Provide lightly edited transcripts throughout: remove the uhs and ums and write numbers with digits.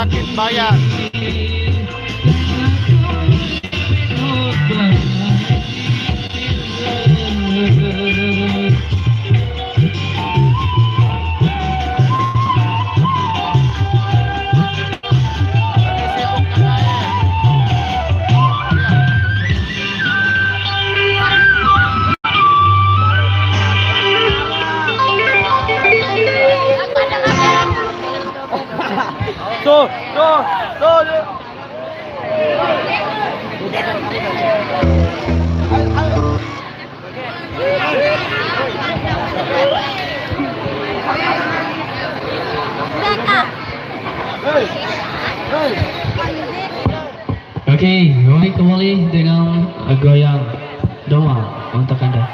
sakit bayar. Tuh, tuh, tuh, tuh. Oke, baik kembali dengan goyang doa untuk Anda.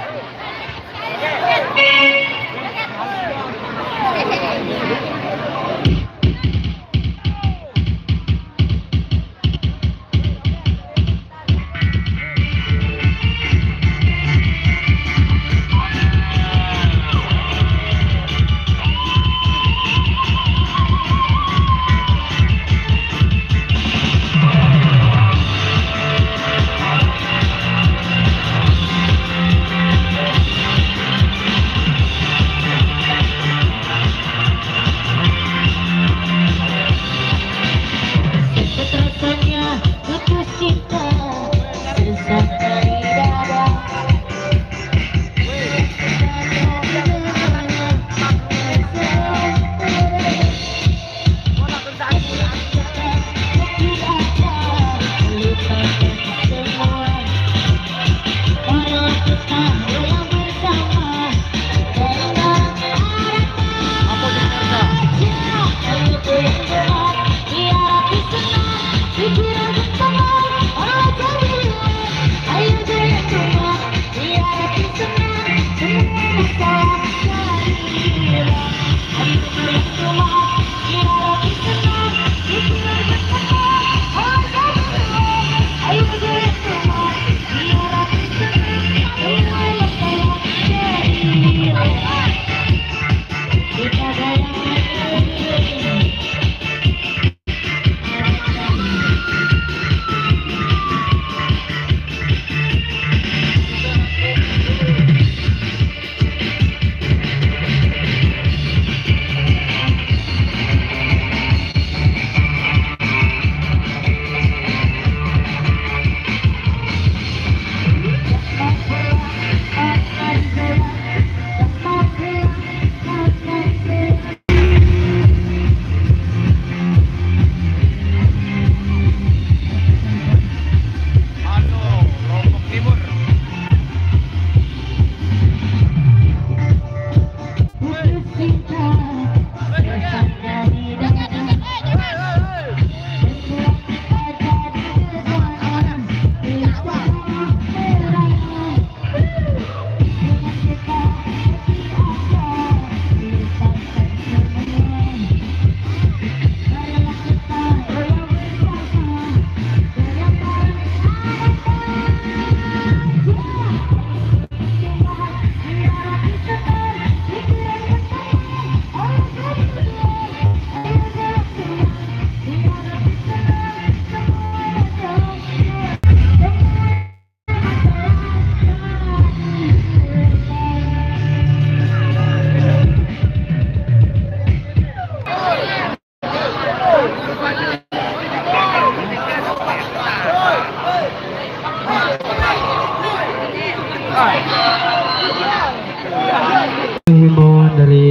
Himbauan dari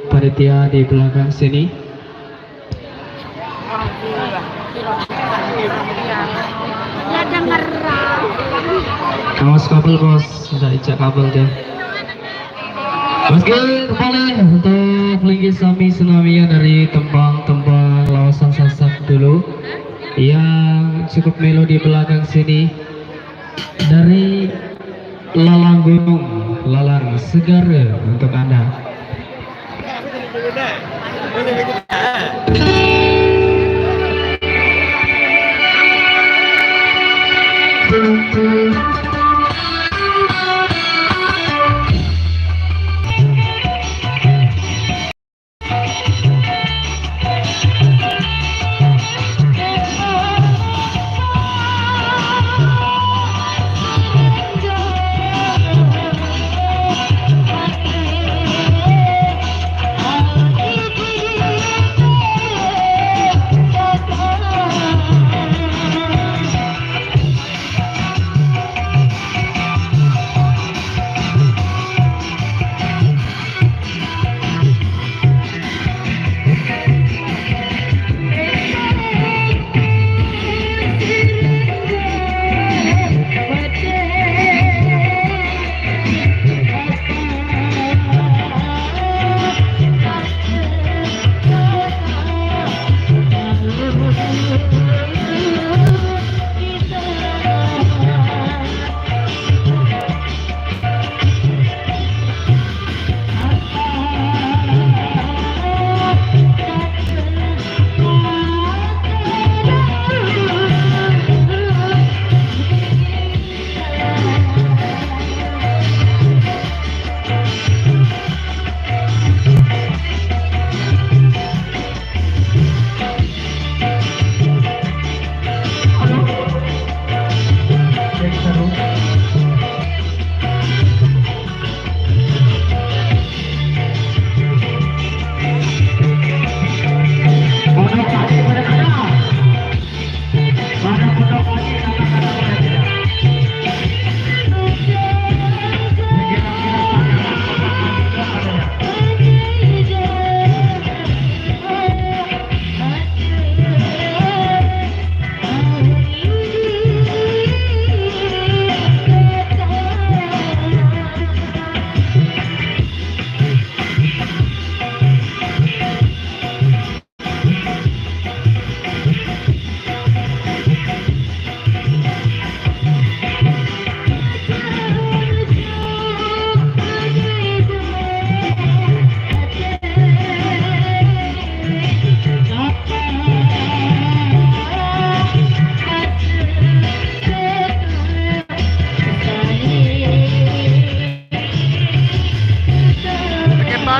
panitia di belakang sini. Awas kabel bos, sudah icak kabel deh. Oke, kembali untuk Linggi Sami Senamia dari tembang-tembang Lawasan Sasak dulu yang cukup melodi belakang sini dari Lalang Gunung, Lalang Segar untuk Anda.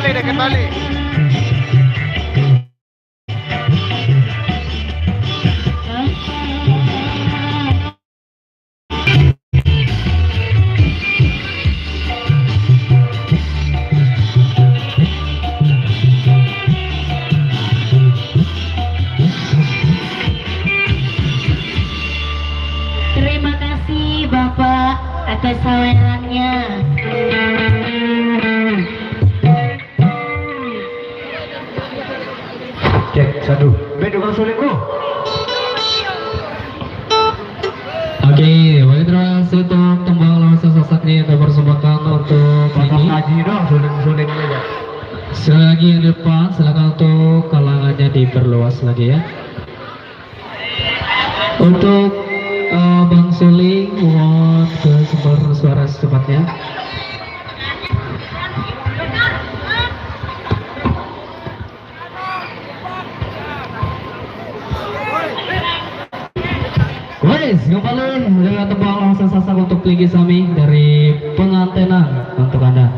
dekat balik. Terima kasih Bapak atas sawerannya. Cek satu. Bedukang suling bro. Oke, baik, terima kasih untuk tembang lawasan sasak ini yang dipersembahkan untuk Bapak ini. kaji dong suling aja. Sekali lagi yang di depan, silakan untuk kalangannya diperluas lagi ya. Untuk Bang Suling, mohon ke sumber suara secepatnya. Wes, kembali dengan tembang langsung sasak untuk Ligi Sami dari pengantenan untuk Anda.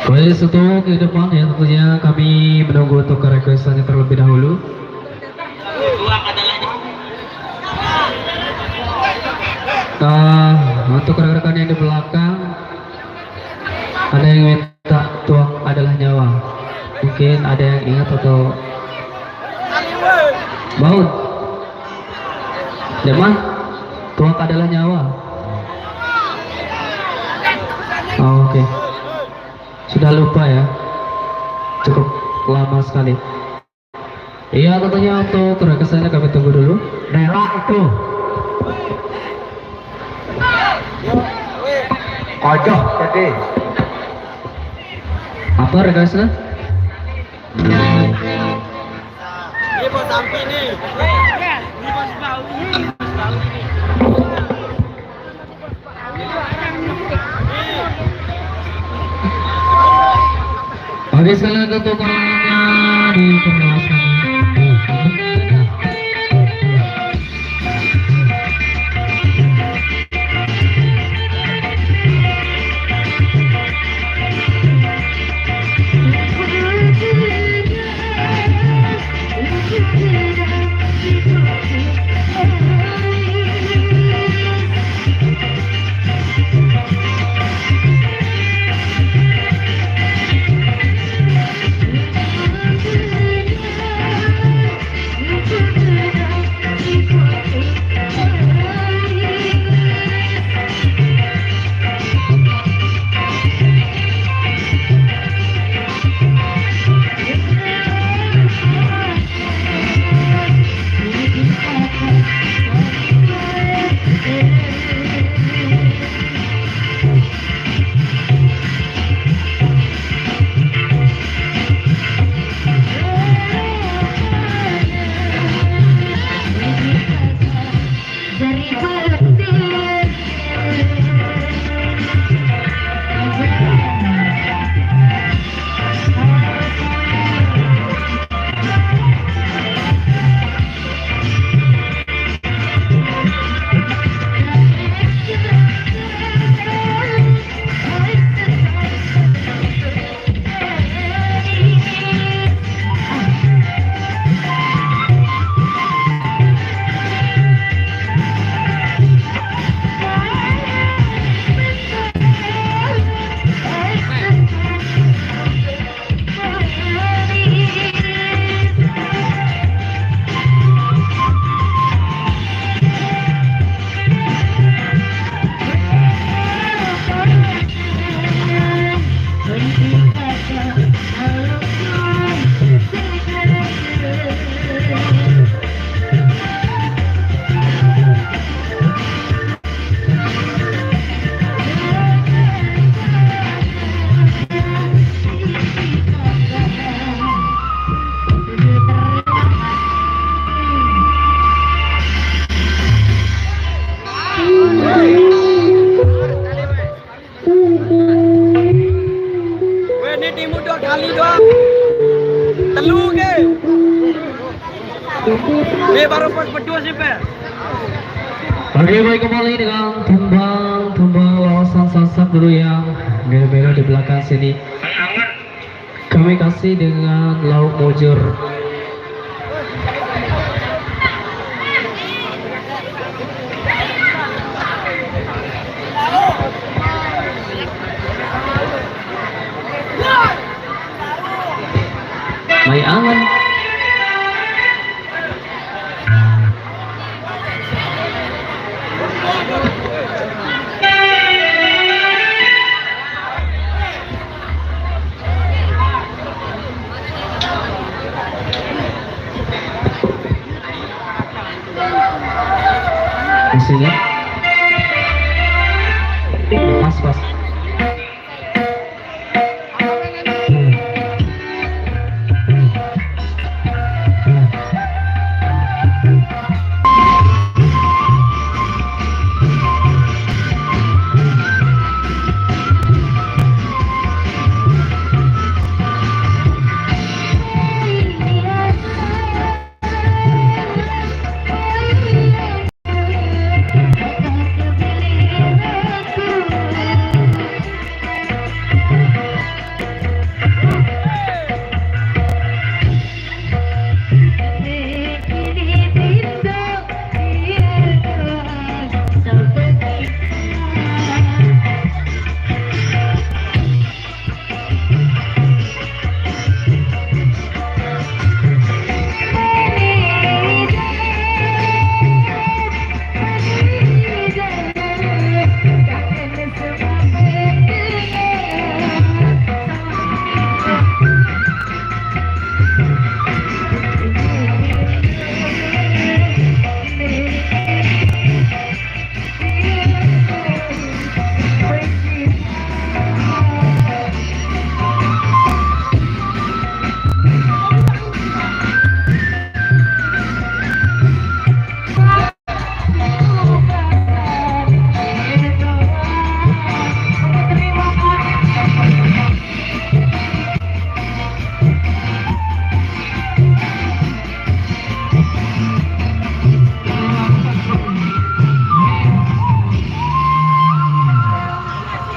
Baik, untuk ke depan ya, tentunya kami menunggu untuk requestannya terlebih dahulu. Untuk rekan-rekan yang di belakang, ada yang minta tuang adalah nyawa. Mungkin ada yang ingat atau mau? Demang, tuang adalah nyawa. Oh, oke. Sudah lupa ya, cukup lama sekali. Iya, tentunya untuk requestannya kami tunggu dulu. Nela itu. Ojo jadi. Apa requestnya? Ini bos sampai nih. Ini bos bau. Oke, sekali lagi untuk kalangannya diperluaskan. baru pas berdua sih, Pak. Oke, baik, kembali dengan tumbang lawasan sasak dulu yang melo-melo di belakang sini. Kami kasih dengan lauk mujur. Mai angan. Di sini. Pas.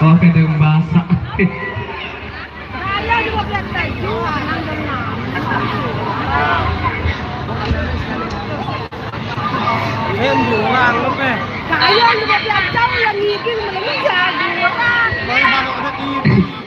Oh, kedeng basah. Kurang lebih. Ayo 15 tahun yang bikin menjadi. Baru ada